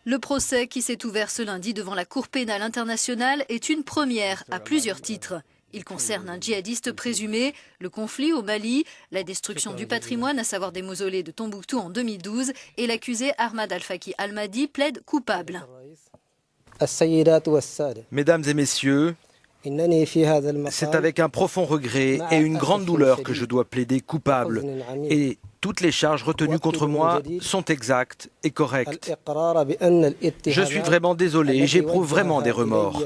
Le procès qui s'est ouvert ce lundi devant la Cour pénale internationale est une première à plusieurs titres. Il concerne un djihadiste présumé, le conflit au Mali, la destruction du patrimoine, à savoir des mausolées de Tombouctou en 2012, et l'accusé Ahmad Al-Faki Al-Mahdi plaide coupable. Mesdames et messieurs, c'est avec un profond regret et une grande douleur que je dois plaider coupable. Et toutes les charges retenues contre moi sont exactes et correctes. Je suis vraiment désolé et j'éprouve vraiment des remords.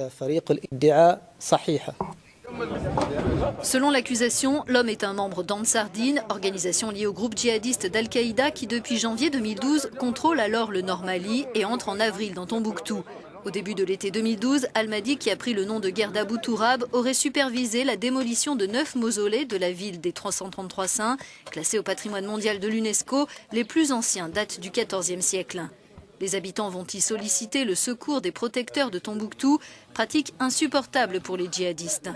Selon l'accusation, l'homme est un membre d'Ansar Dine, organisation liée au groupe djihadiste d'Al-Qaïda qui depuis janvier 2012 contrôle alors le Nord Mali et entre en avril dans Tombouctou. Au début de l'été 2012, Al-Mahdi, qui a pris le nom de guerre d'Abou Tourab, aurait supervisé la démolition de 9 mausolées de la ville des 333 saints, classés au patrimoine mondial de l'UNESCO. Les plus anciens datent du XIVe siècle. Les habitants vont y solliciter le secours des protecteurs de Tombouctou, pratique insupportable pour les djihadistes.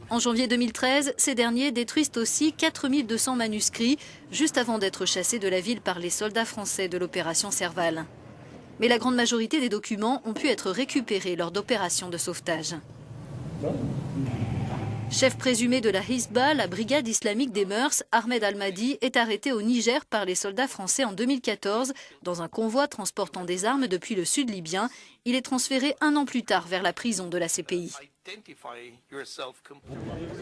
En janvier 2013, ces derniers détruisent aussi 4200 manuscrits, juste avant d'être chassés de la ville par les soldats français de l'opération Serval. Mais la grande majorité des documents ont pu être récupérés lors d'opérations de sauvetage. Chef présumé de la Hizba, la brigade islamique des mœurs, Ahmed Al-Mahdi est arrêté au Niger par les soldats français en 2014 dans un convoi transportant des armes depuis le sud libyen. Il est transféré un an plus tard vers la prison de la CPI.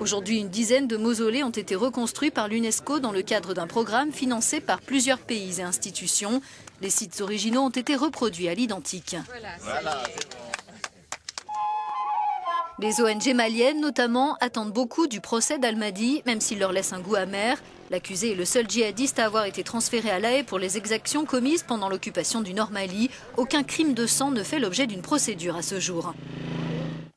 Aujourd'hui, une dizaine de mausolées ont été reconstruits par l'UNESCO dans le cadre d'un programme financé par plusieurs pays et institutions. Les sites originaux ont été reproduits à l'identique. Les ONG maliennes, notamment, attendent beaucoup du procès d'Al-Mahdi, même s'il leur laisse un goût amer. L'accusé est le seul djihadiste à avoir été transféré à La Haye pour les exactions commises pendant l'occupation du Nord Mali. Aucun crime de sang ne fait l'objet d'une procédure à ce jour.